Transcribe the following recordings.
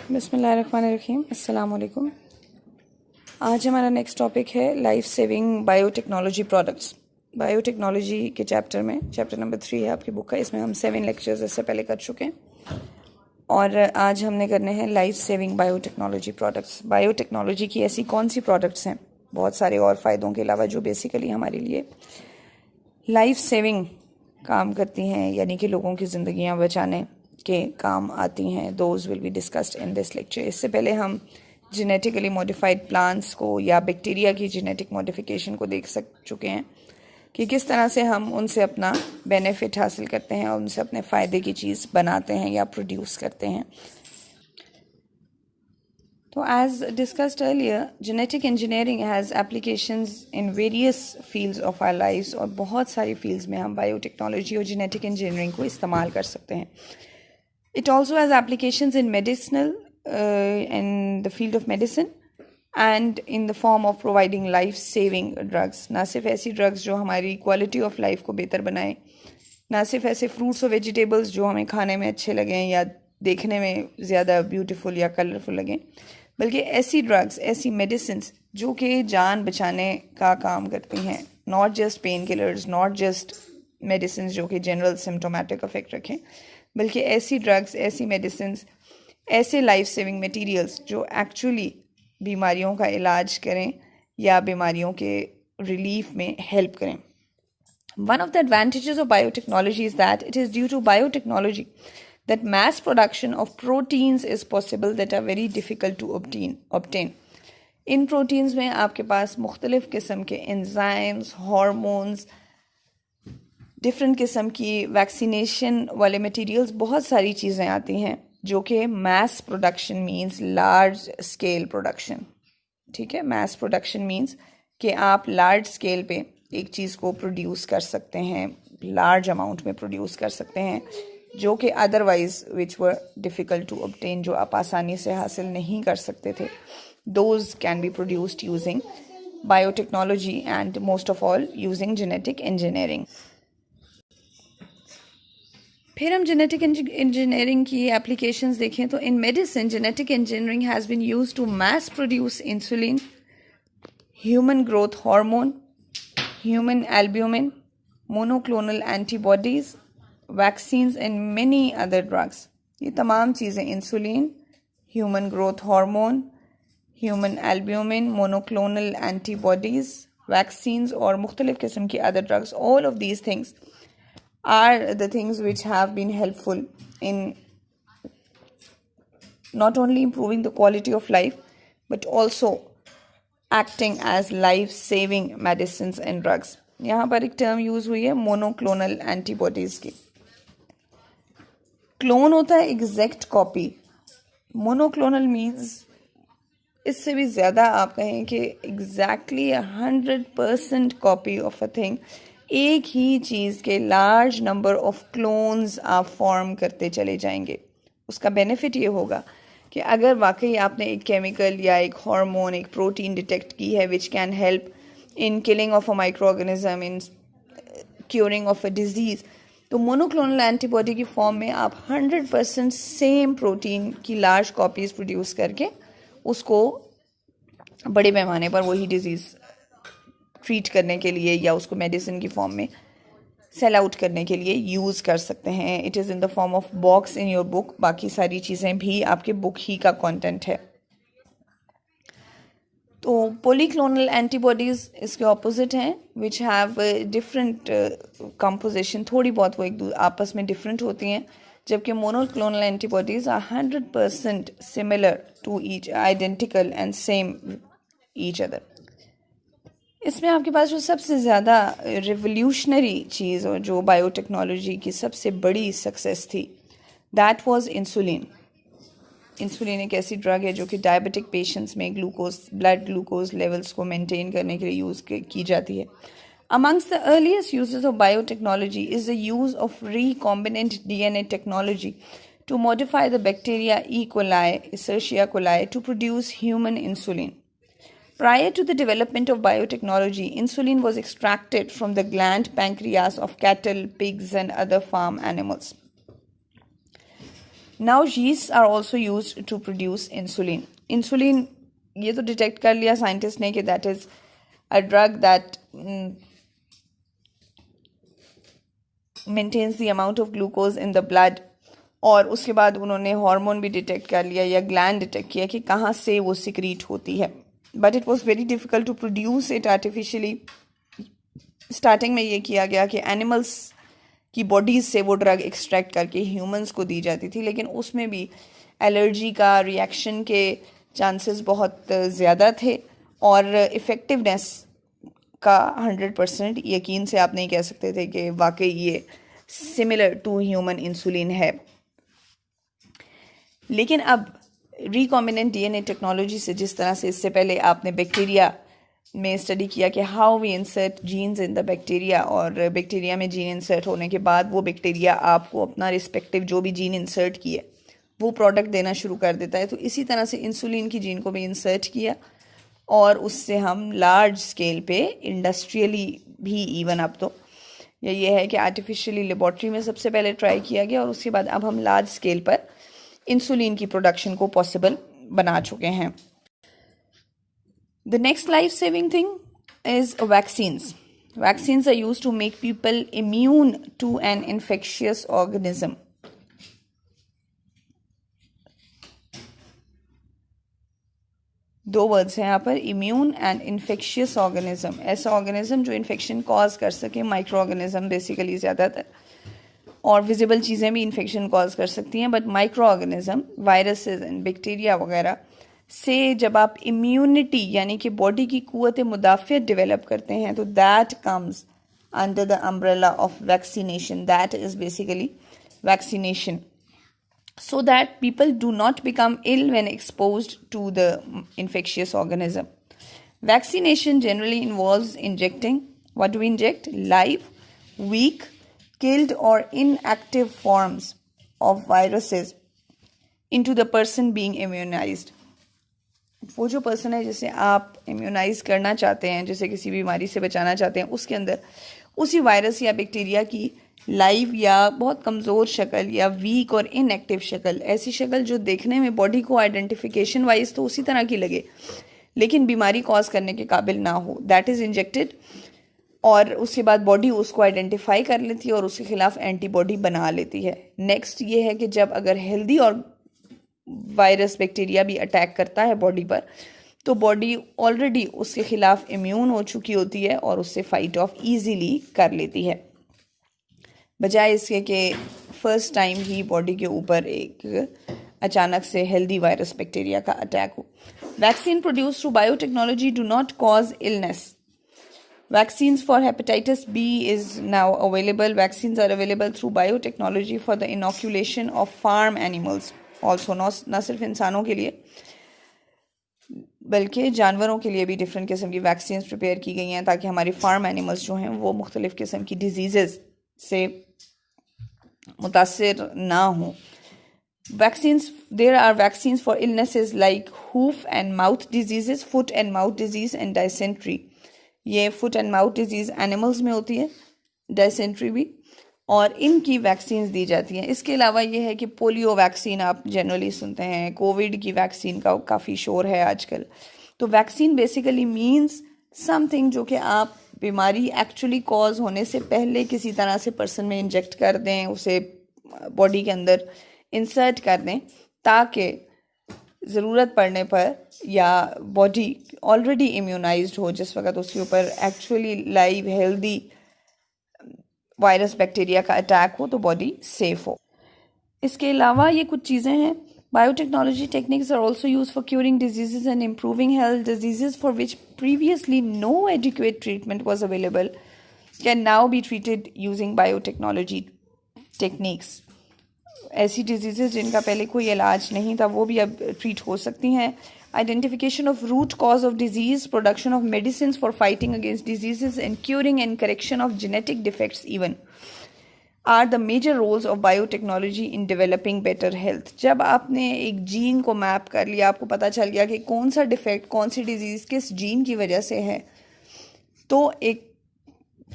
बिस्मिल्लाहिर्रहमानिर्रहीम, अस्सलाम वालेकुम। आज हमारा नेक्स्ट टॉपिक है life saving biotechnology products. Biotechnology के चैप्टर में चैप्टर नंबर 3 है आपकी बुक का। इसमें हम 7 लेक्चर्स इससे पहले कर चुके हैं और आज हमने करने हैं life saving biotechnology products. Biotechnology की ऐसी कौन सी प्रोडक्ट्स हैं, बहुत सारे और फ़ायदों के अलावा, जो बेसिकली हमारे लिए लाइफ सेविंग काम करती हैं, यानी कि लोगों की ज़िंदगियाँ बचाने के काम आती हैं। Those will be discussed in this lecture. इससे पहले हम जेनेटिकली मॉडिफाइड प्लांट्स को या बैक्टीरिया की जेनेटिक मॉडिफिकेशन को देख चुके हैं कि किस तरह से हम उनसे अपना बेनिफिट हासिल करते हैं और उनसे अपने फ़ायदे की चीज़ बनाते हैं या प्रोड्यूस करते हैं। तो as discussed earlier, genetic engineering has applications in various fields of our lives, और बहुत सारी फील्ड्स में हम बायोटेक्नोलॉजी और जेनेटिक इंजीनियरिंग को इस्तेमाल कर सकते हैं। It also has applications in medicinal, in the field of medicine, and in the form of providing life-saving drugs. ना सिर्फ ऐसी drugs जो हमारी quality of life को बेहतर बनाए, ना सिर्फ ऐसे fruits और vegetables जो हमें खाने में अच्छे लगें या देखने में ज़्यादा beautiful या colourful लगें, बल्कि ऐसी drugs, ऐसी medicines जो कि जान बचाने का काम करती हैं। Not just painkillers, not just medicines जो कि general symptomatic effect रखें, बल्कि ऐसी ड्रग्स, ऐसी मेडिसिन्स, ऐसे लाइफ सेविंग मटेरियल्स जो एक्चुअली बीमारियों का इलाज करें या बीमारियों के रिलीफ में हेल्प करें। One of the advantages of biotechnology is that it is due to biotechnology that mass production of proteins is possible that are very difficult to obtain. In proteins में आपके पास मुख्तलिफ़ किस्म के एंजाइम्स, हार्मोन्स, डिफरेंट किस्म की vaccination वाले materials, बहुत सारी चीज़ें आती हैं जो कि mass production means large scale production. ठीक है, मैस प्रोडक्शन मींस कि आप लार्ज स्केल पे एक चीज़ को प्रोड्यूस कर सकते हैं, लार्ज अमाउंट में प्रोड्यूस कर सकते हैं, जो कि otherwise which were difficult to obtain, जो आप आसानी से हासिल नहीं कर सकते थे। Those can be produced using biotechnology and most of all using genetic engineering. फिर हम जेनेटिक इंजीनियरिंग की एप्लीकेशंस देखें तो in medicine genetic engineering has been used to mass produce insulin, human growth hormone, human albumin, monoclonal antibodies, vaccines and many other drugs. ये तमाम चीज़ें, insulin, human growth hormone, human albumin, monoclonal antibodies, vaccines और मुख्तलिफ़ किस्म की other drugs, all of these things are the things which have been helpful in not only improving the quality of life but also acting as life-saving medicines and drugs. यहाँ पर एक term use हुई है monoclonal antibodies की। Clone होता है exact copy, monoclonal means इससे भी ज़्यादा आप कहें कि exactly 100% copy of a thing. एक ही चीज़ के लार्ज नंबर ऑफ क्लोन्स आप फॉर्म करते चले जाएंगे। उसका बेनिफिट ये होगा कि अगर वाकई आपने एक केमिकल या एक हार्मोन, एक प्रोटीन डिटेक्ट की है which can help in killing of a micro organism, in curing of a disease, तो मोनोक्लोनल एंटीबॉडी की फॉर्म में आप 100% सेम प्रोटीन की लार्ज कॉपीज़ प्रोड्यूस करके उसको बड़े पैमाने पर वही डिज़ीज़ ट्रीट करने के लिए या उसको मेडिसिन की फॉर्म में सेल आउट करने के लिए यूज़ कर सकते हैं। It is in the form of box in your book. बाकी सारी चीज़ें भी आपके बुक ही का कंटेंट है। तो पॉलीक्लोनल एंटीबॉडीज़ इसके ऑपोजिट हैं, विच हैव डिफरेंट कंपोजिशन, थोड़ी बहुत वो एक आपस में डिफरेंट होती हैं, जबकि monoclonal antibodies are 100% similar to each, identical and same each other. इसमें आपके पास जो सबसे ज़्यादा रिवोल्यूशनरी चीज़ और जो बायोटेक्नोलॉजी की सबसे बड़ी सक्सेस थी, दैट वाज इंसुलिन। इंसुलिन एक ऐसी ड्रग है जो कि डायबिटिक पेशेंट्स में ब्लड ग्लूकोज लेवल्स को मेंटेन करने के लिए यूज़ की जाती है। Amongst the earliest uses of biotechnology is the use of recombinant DNA technology to modify the bacteria E. coli, Escherichia coli to produce human insulin. Prior to the development of biotechnology, insulin was extracted from the gland pancreas of cattle, pigs, and other farm animals. Now yeasts are also use to produce insulin. Insulin ये तो detect कर लिया scientist ने कि that is a drug that maintains the amount of glucose in the blood. और उसके बाद उन्होंने हार्मोन भी डिटेक्ट कर लिया या ग्लैंड डिटेक्ट किया कि कहाँ से वो सिक्रीट होती है. But it was very difficult to produce it artificially. Starting में ये किया गया कि एनिमल्स की बॉडीज से वो ड्रग एक्सट्रैक्ट करके ह्यूमंस को दी जाती थी, लेकिन उसमें भी एलर्जी का रिएक्शन के चांसेस बहुत ज़्यादा थे और इफ़ेक्टिवनेस का 100% यकीन से आप नहीं कह सकते थे कि वाकई ये सिमिलर टू ह्यूमन इंसुलिन है. लेकिन अब रिकॉम्बिनेंट डीएनए टेक्नोलॉजी से, जिस तरह से इससे पहले आपने बैक्टीरिया में स्टडी किया कि how we insert genes in the bacteria, और बैक्टीरिया में जीन इंसर्ट होने के बाद वो बैक्टीरिया आपको अपना रिस्पेक्टिव जो भी जीन इंसर्ट किए वो प्रोडक्ट देना शुरू कर देता है. तो इसी तरह से इंसुलिन की जीन को भी इंसर्ट किया और उससे हम लार्ज स्केल पे इंडस्ट्रियली भी इवन अब तो ये है कि आर्टिफिशियली लेबॉर्ट्री में सबसे पहले ट्राई किया गया और उसके बाद अब हम लार्ज स्केल पर इंसुलिन की प्रोडक्शन को पॉसिबल बना चुके हैं. The next life-saving thing is vaccines. Vaccines are used to make people immune to an infectious organism. दो वर्ड्स हैं यहाँ पर, इम्यून एंड इन्फेक्शियस ऑर्गेनिज्म. ऐसा ऑर्गेनिज्म जो इन्फेक्शन कॉज कर सके, माइक्रो ऑर्गेनिज्म बेसिकली ज़्यादातर, और विजिबल चीज़ें भी इन्फेक्शन कॉज कर सकती हैं, but micro organism viruses and bacteria वगैरह से जब आप इम्यूनिटी यानी कि बॉडी की कुव्वत मुदाफ़ियत डेवलप करते हैं तो that comes under the umbrella of vaccination. That is basically vaccination, so that people do not become ill when exposed to the infectious organism. Vaccination generally involves injecting, what do we inject? Live, weak, killed or inactive forms of viruses into the person being immunized. वो जो person है जिसे आप immunise करना चाहते हैं, जिसे किसी बीमारी से बचाना चाहते हैं, उसके अंदर उसी वायरस या बैक्टीरिया की लाइव या बहुत कमज़ोर शक्ल या वीक और इनएक्टिव शक्ल, ऐसी शक्ल जो देखने में बॉडी को आइडेंटिफिकेशन वाइज तो उसी तरह की लगे लेकिन बीमारी कॉज करने के काबिल ना हो, दैट इज़ इंजेक्टेड. और उसके बाद बॉडी उसको आइडेंटिफाई कर लेती है और उसके खिलाफ एंटीबॉडी बना लेती है. नेक्स्ट ये है कि जब अगर हेल्दी और वायरस बैक्टीरिया भी अटैक करता है बॉडी पर तो बॉडी ऑलरेडी उसके खिलाफ इम्यून हो चुकी होती है और उससे फाइट ऑफ ईजीली कर लेती है, बजाय इसके कि फर्स्ट टाइम ही बॉडी के ऊपर एक अचानक से हेल्दी वायरस बैक्टीरिया का अटैक हो. Vaccine produce through biotechnology do not cause illness. Vaccines for hepatitis B is now available. Vaccines are available through biotechnology for the inoculation of farm animals. Also, न सिर्फ इंसानों के लिए बल्कि जानवरों के लिए भी डिफरेंट किस्म की वैक्सीन्स प्रिपेयर की गई हैं ताकि हमारी फार्म एनिमल्स जो हैं वो मुख्तलिफ किस्म की डिजीज़ से मुतासिर ना हों. Vaccines, there are vaccines for illnesses like hoof and mouth diseases, foot and mouth disease and dysentery. ये foot and mouth disease animals में होती है, डायसेंट्री भी, और इनकी वैक्सीन्स दी जाती हैं. इसके अलावा ये है कि पोलियो वैक्सीन आप जनरली सुनते हैं, कोविड की वैक्सीन का काफ़ी शोर है आजकल. तो वैक्सीन बेसिकली मींस समथिंग जो कि आप बीमारी एक्चुअली कॉज होने से पहले किसी तरह से पर्सन में इंजेक्ट कर दें, उसे बॉडी के अंदर इंसर्ट कर दें ताकि ज़रूरत पड़ने पर या बॉडी ऑलरेडी इम्यूनाइज्ड हो जिस वक्त उसके ऊपर actually live healthy virus bacteria का अटैक हो तो बॉडी सेफ हो. इसके अलावा ये कुछ चीज़ें हैं. Biotechnology techniques are also use for curing diseases and improving health. Diseases for which previously no adequate treatment was available can now be treated using biotechnology techniques. ऐसी डिजीज़ जिनका पहले कोई इलाज नहीं था वो भी अब ट्रीट हो सकती हैं. Identification of root cause of disease, production of medicine for fighting against disease and curing and correction of genetic defects even are the major roles of biotechnology in developing better health. जब आपने एक gene को map कर लिया, आपको पता चल गया कि कौन सा डिफेक्ट, कौन सी डिजीज़ किस जीन की वजह से है, तो एक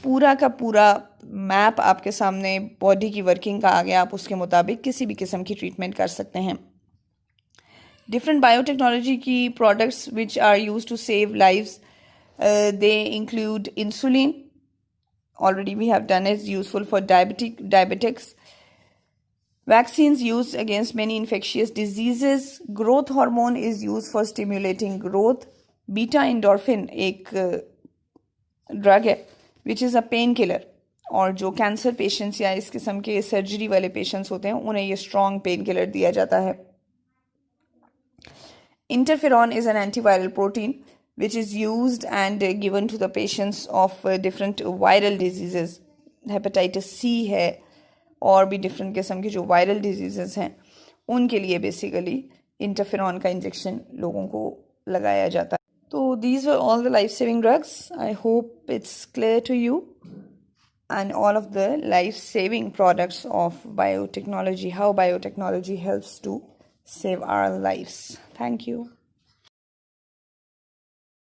पूरा का पूरा मैप आपके सामने बॉडी की वर्किंग का आ गया, आप उसके मुताबिक किसी भी किस्म की ट्रीटमेंट कर सकते हैं। डिफरेंट बायोटेक्नोलॉजी की products which are use to save lives, they include insulin, already we have done, is useful for diabetics. Vaccines used against many infectious diseases. Growth hormone is used for stimulating growth. Beta endorphin एक drug है which is a pain killer, और जो cancer patients या इस किस्म के surgery वाले patients होते हैं उन्हें ये स्ट्रॉन्ग पेन किलर दिया जाता है। Interferon is an antiviral protein which is used and given to the patients of different viral diseases. Hepatitis C है और भी डिफरेंट किस्म की जो वायरल डिजीजेस हैं उनके लिए बेसिकली इंटरफेरॉन का इंजेक्शन लोगों को लगाया जाता है। तो these were all the life saving drugs. I hope it's clear to you, and all of the life saving products of biotechnology, how biotechnology helps to save our lives. Thank you.